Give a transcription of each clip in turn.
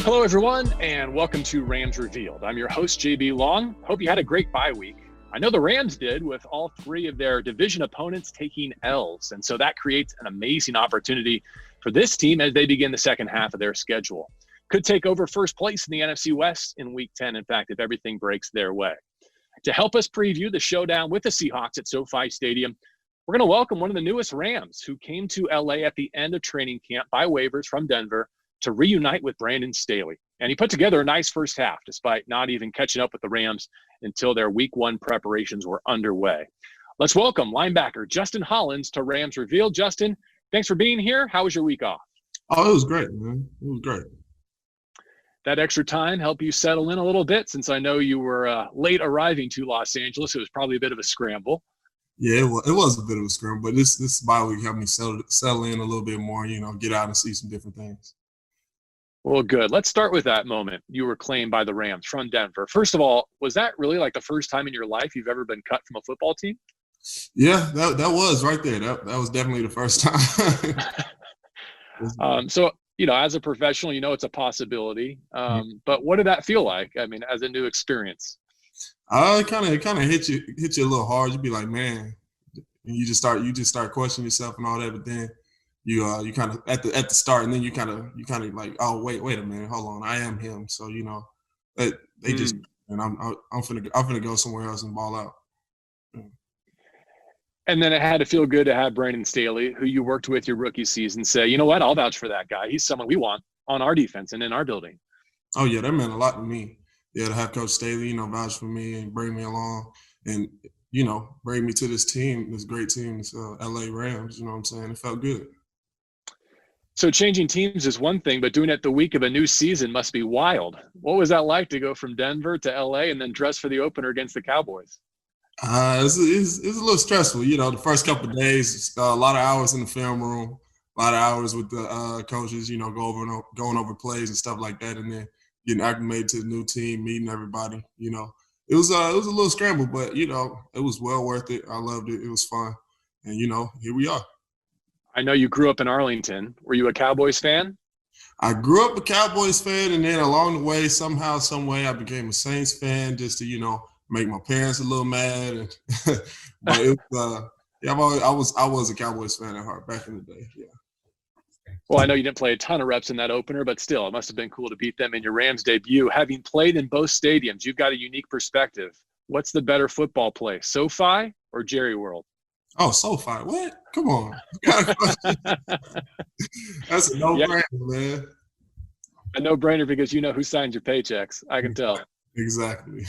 Hello, everyone, and welcome to Rams Revealed. I'm your host, JB Long. Hope you had a great bye week. I know the Rams did, with all three of their division opponents taking L's, and so that creates an amazing opportunity for this team as they begin the second half of their schedule. Could take over first place in the NFC West in Week 10, in fact, if everything breaks their way. To help us preview the showdown with the Seahawks at SoFi Stadium, we're going to welcome one of the newest Rams who came to LA at the end of training camp by waivers from Denver to reunite with Brandon Staley. And he put together a nice first half, despite not even catching up with the Rams until their Week 1 preparations were underway. Let's welcome linebacker Justin Hollins to Rams Revealed. Justin, thanks for being here. How was your week off? Oh, it was great, man. It was great. That extra time helped you settle in a little bit, since I know you were late arriving to Los Angeles. It was probably a bit of a scramble. Yeah, it was a bit of a scramble, but this bye week helped me settle in a little bit more, get out and see some different things. Well, good. Let's start with that moment. You were claimed by the Rams from Denver. First of all, was that really like the first time in your life you've ever been cut from a football team? Yeah, that was right there. That was definitely the first time. So, as a professional, it's a possibility. But what did that feel like? I mean, as a new experience? It kind of hit you a little hard. You'd be like, man, and you just start questioning yourself and all that. But then you kind of at the start, and then you kind of like, oh wait a minute, hold on, I am him. So they just, and I'm finna go somewhere else and ball out. And then it had to feel good to have Brandon Staley, who you worked with your rookie season, say, you know what, I'll vouch for that guy. He's someone we want on our defense and in our building. Oh yeah, that meant a lot to me. Yeah, to have Coach Staley, vouch for me and bring me along, and bring me to this team, this great team, this LA Rams. You know what I'm saying? It felt good. So changing teams is one thing, but doing it the week of a new season must be wild. What was that like to go from Denver to LA and then dress for the opener against the Cowboys? It's a little stressful. The first couple of days, a lot of hours in the film room, a lot of hours with the coaches, going over plays and stuff like that, and then getting acclimated to the new team, meeting everybody. It was a little scramble, but it was well worth it. I loved it. It was fun, and here we are. I know you grew up in Arlington. Were you a Cowboys fan? I grew up a Cowboys fan, and then along the way, somehow, some way, I became a Saints fan just to make my parents a little mad. And but it was, I was a Cowboys fan at heart back in the day. Yeah. Well, I know you didn't play a ton of reps in that opener, but still, it must have been cool to beat them in your Rams debut. Having played in both stadiums, you've got a unique perspective. What's the better football place, SoFi or Jerry World? Oh, SoFi. What? Come on. That's a no-brainer, man. A no-brainer because you know who signs your paychecks. I can tell. Exactly.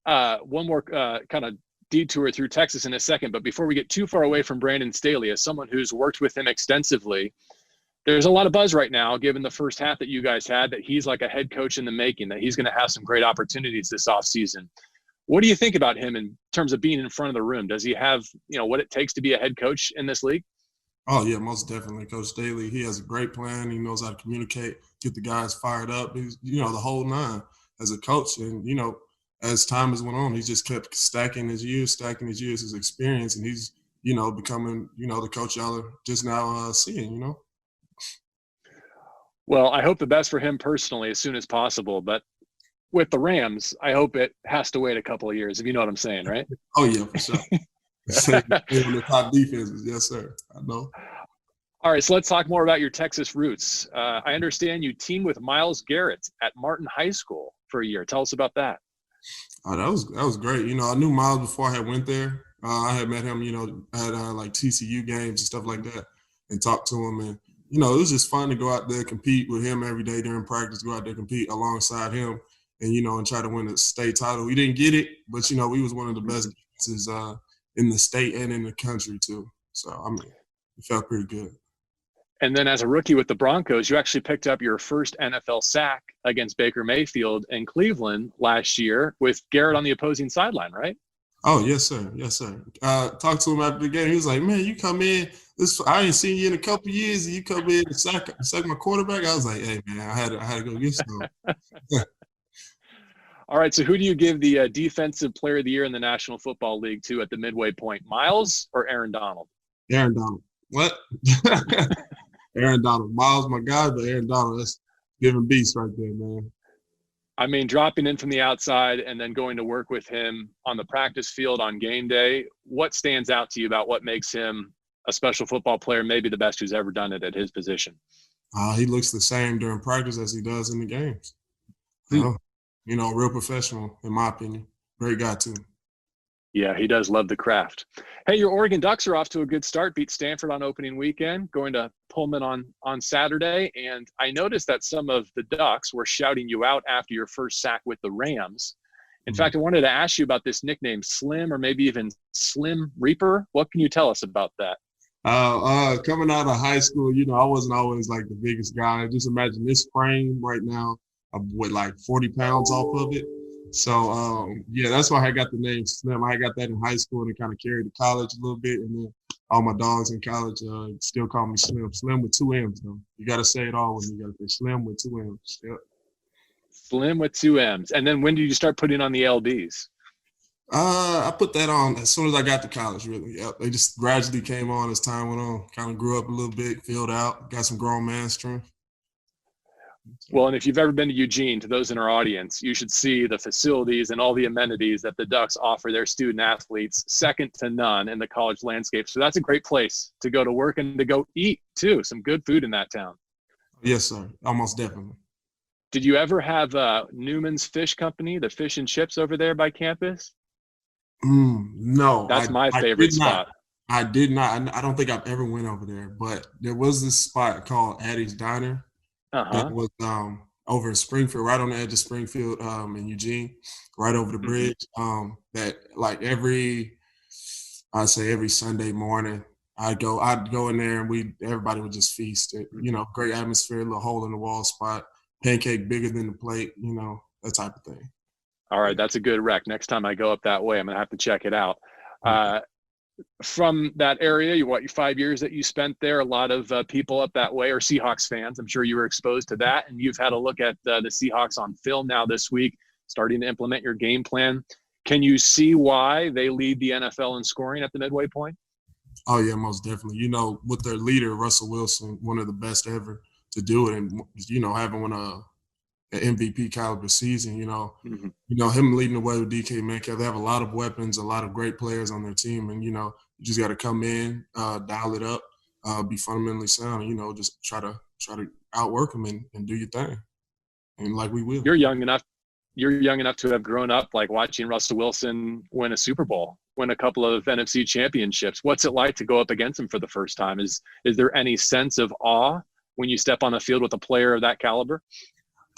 One more kind of detour through Texas in a second, but before we get too far away from Brandon Staley, as someone who's worked with him extensively, there's a lot of buzz right now, given the first half that you guys had, that he's like a head coach in the making, that he's going to have some great opportunities this offseason. What do you think about him in terms of being in front of the room? Does he have, what it takes to be a head coach in this league? Oh, yeah, most definitely. Coach Staley, he has a great plan. He knows how to communicate, get the guys fired up. He's, the whole nine as a coach. And, as time has went on, he's just kept stacking his years, his experience, and he's, becoming, the coach y'all are just now seeing, Well, I hope the best for him personally as soon as possible, but with the Rams, I hope it has to wait a couple of years, if you know what I'm saying, right? Oh, yeah, for sure. One of the top defenses. Yes, sir. I know. All right, so let's talk more about your Texas roots. I understand you teamed with Myles Garrett at Martin High School for a year. Tell us about that. Oh, that was great. I knew Myles before I had went there. I had met him, at like TCU games and stuff like that, and talked to him. And, it was just fun to go out there, compete with him every day during practice, go out there, compete alongside him, and, and try to win a state title. We didn't get it, but, we was one of the best defenses in the state and in the country too. So, it felt pretty good. And then as a rookie with the Broncos, you actually picked up your first NFL sack against Baker Mayfield in Cleveland last year with Garrett on the opposing sideline, right? Oh, yes, sir. Yes, sir. Talked to him after the game. He was like, man, you come in. I ain't seen you in a couple of years, and you come in and sack my quarterback. I was like, hey, man, I had to go get some. All right, so who do you give the Defensive Player of the Year in the National Football League to at the midway point, Myles or Aaron Donald? Aaron Donald. What? Aaron Donald. Myles, my guy, but Aaron Donald, Giving beast right there, man. I mean, dropping in from the outside and then going to work with him on the practice field on game day, what stands out to you about what makes him a special football player, maybe the best who's ever done it at his position? He looks the same during practice as he does in the games. Real professional, in my opinion. Great guy, too. Yeah, he does love the craft. Hey, your Oregon Ducks are off to a good start. Beat Stanford on opening weekend, going to Pullman on Saturday. And I noticed that some of the Ducks were shouting you out after your first sack with the Rams. In fact, I wanted to ask you about this nickname, Slim, or maybe even Slim Reaper. What can you tell us about that? Coming out of high school, I wasn't always like the biggest guy. Just imagine this frame right now, with like 40 pounds off of it. So, that's why I got the name Slim. I got that in high school and it kind of carried to college a little bit. And then all my dogs in college still call me Slim. Slim with 2 M's, though. You got to say it all when you got to say Slim with 2 M's. Yep. Slim with 2 M's. And then when did you start putting on the LBs? I put that on as soon as I got to college, really. Yep. They just gradually came on as time went on. Kind of grew up a little bit, filled out, got some grown man strength. Well, and if you've ever been to Eugene, to those in our audience, you should see the facilities and all the amenities that the Ducks offer their student athletes, second to none in the college landscape. So that's a great place to go to work and to go eat, too. Some good food in that town. Yes, sir. Almost definitely. Did you ever have Newman's Fish Company, the fish and chips over there by campus? No. That's my favorite spot. I did not. I don't think I've ever went over there, but there was this spot called Addie's Diner. That was over in Springfield, right on the edge of Springfield in Eugene, right over the bridge. That like every Sunday morning, I'd go in there and everybody would just feast. Great atmosphere, little hole in the wall spot, pancake bigger than the plate, that type of thing. All right, that's a good rec. Next time I go up that way, I'm gonna have to check it out. From that area, your 5 years that you spent there, a lot of people up that way are Seahawks fans. I'm sure you were exposed to that, and you've had a look at the Seahawks on film now this week, starting to implement your game plan. Can you see why they lead the NFL in scoring at the midway point? Oh, yeah, most definitely. With their leader, Russell Wilson, one of the best ever to do it, and, having won an MVP caliber season, him leading the way with DK Metcalf. They have a lot of weapons, a lot of great players on their team. And, you just got to come in, dial it up, be fundamentally sound, and, just try to outwork them and do your thing. And like we will. You're young enough to have grown up like watching Russell Wilson win a Super Bowl, win a couple of NFC championships. What's it like to go up against him for the first time? Is there any sense of awe when you step on the field with a player of that caliber?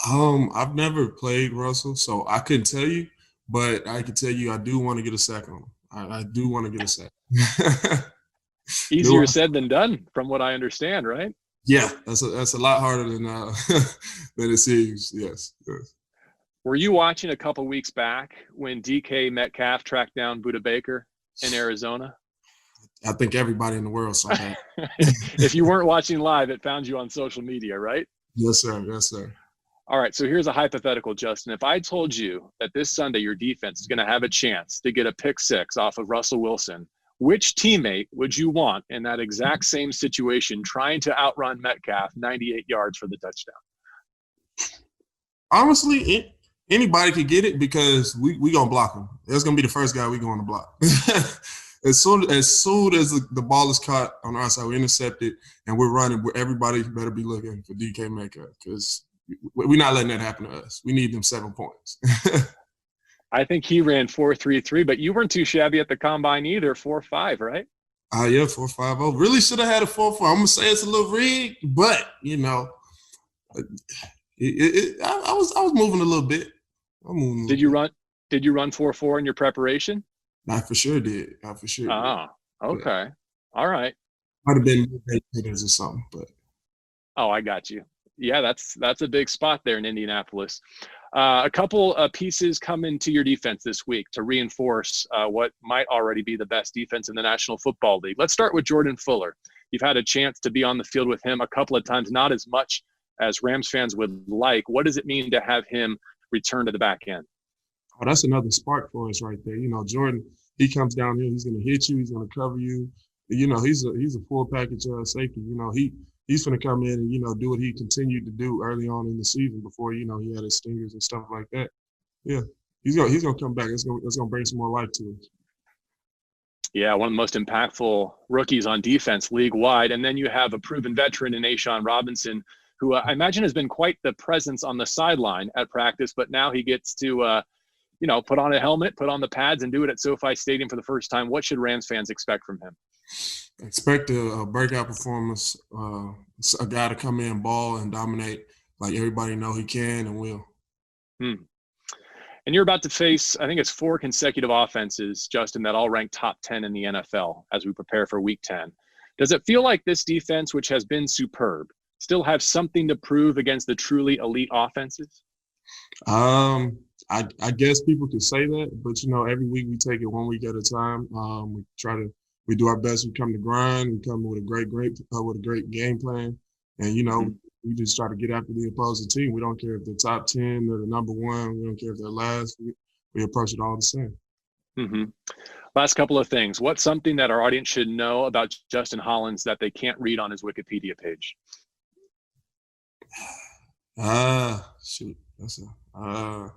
I've never played Russell, so I couldn't tell you, but I can tell you I do want to get a sack on him. I do want to get a sack. Easier said than done, from what I understand, right? Yeah, that's a lot harder than than it seems. Yes. Were you watching a couple weeks back when DK Metcalf tracked down Budda Baker in Arizona? I think everybody in the world saw that. If you weren't watching live, it found you on social media, right? Yes, sir. Yes, sir. All right, so here's a hypothetical, Justin. If I told you that this Sunday your defense is going to have a chance to get a pick six off of Russell Wilson, which teammate would you want in that exact same situation trying to outrun Metcalf 98 yards for the touchdown? Honestly, anybody could get it because we going to block him. That's going to be the first guy we going to block. As soon as the ball is caught on our side, we intercept it, and we're running, everybody better be looking for DK Metcalf because we're not letting that happen to us. We need them 7 points. I think he ran 4.33, but you weren't too shabby at the combine either, 4.5, right? Yeah, 4.50. Really should have had a 4.4. I'm gonna say it's a little rigged, but I was moving a little bit. Did you run 4.4 in your preparation? I for sure did. Oh, okay. All right. Might have been or something, but. Oh, I got you. Yeah, that's a big spot there in Indianapolis. A couple of pieces come into your defense this week to reinforce what might already be the best defense in the National Football League. Let's start with Jordan Fuller. You've had a chance to be on the field with him a couple of times, not as much as Rams fans would like. What does it mean to have him return to the back end? Oh, that's another spark for us right there. Jordan, he comes down here, he's going to hit you, he's going to cover you. He's a full package safety. he's going to come in and, do what he continued to do early on in the season before, he had his stingers and stuff like that. Yeah, he's gonna come back. It's gonna bring some more life to us. Yeah, one of the most impactful rookies on defense league-wide. And then you have a proven veteran in A'Shawn Robinson, who I imagine has been quite the presence on the sideline at practice, but now he gets to, put on a helmet, put on the pads, and do it at SoFi Stadium for the first time. What should Rams fans expect from him? Expect a breakout performance, a guy to come in, ball, and dominate like everybody know he can and will. And you're about to face, I think it's 4 consecutive offenses, Justin, that all rank top 10 in the NFL as we prepare for Week 10. Does it feel like this defense, which has been superb, still have something to prove against the truly elite offenses? I guess people could say that, but every week we take it 1 week at a time. We do our best. We come to grind. We come with a great game plan, and we just try to get after the opposing team. We don't care if they're top 10 or the number 1. We don't care if they're last. We approach it all the same. Last couple of things. What's something that our audience should know about Justin Hollins that they can't read on his Wikipedia page? Shoot. I'm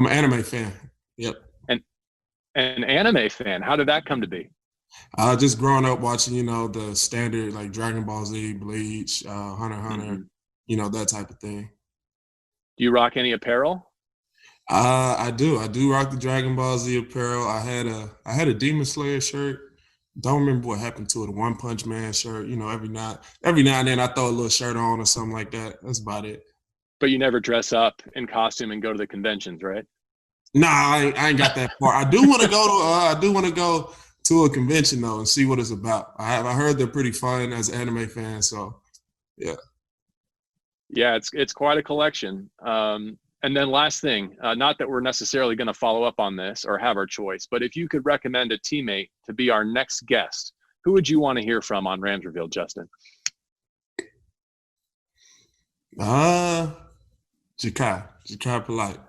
an anime fan. Yep. An anime fan. How did that come to be? Just growing up watching, the standard like Dragon Ball Z, Bleach, Hunter x Hunter, that type of thing. Do you rock any apparel? I do. I do rock the Dragon Ball Z apparel. I had a Demon Slayer shirt. Don't remember what happened to it. A One Punch Man shirt. Every now and then I throw a little shirt on or something like that. That's about it. But you never dress up in costume and go to the conventions, right? Nah, I ain't got that far. I do want to go to a convention though and see what it's about. I heard they're pretty fun as an anime fan, so yeah. Yeah, it's quite a collection. And then last thing, not that we're necessarily going to follow up on this or have our choice, but if you could recommend a teammate to be our next guest, who would you want to hear from on Rams Revealed, Justin? Ja'Kai Polite.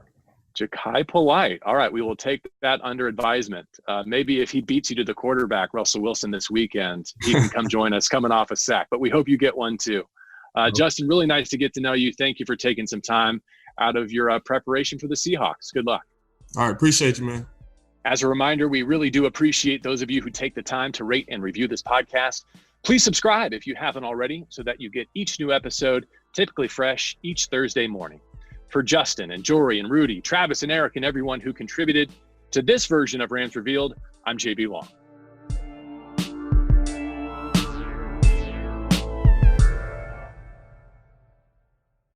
Ja'Kai Polite. All right, we will take that under advisement. Maybe if he beats you to the quarterback, Russell Wilson, this weekend, he can come join us coming off a sack. But we hope you get one too. Justin, really nice to get to know you. Thank you for taking some time out of your preparation for the Seahawks. Good luck. All right, appreciate you, man. As a reminder, we really do appreciate those of you who take the time to rate and review this podcast. Please subscribe if you haven't already so that you get each new episode, typically fresh, each Thursday morning. For Justin and Jory and Rudy, Travis and Eric, and everyone who contributed to this version of Rams Revealed, I'm JB Long.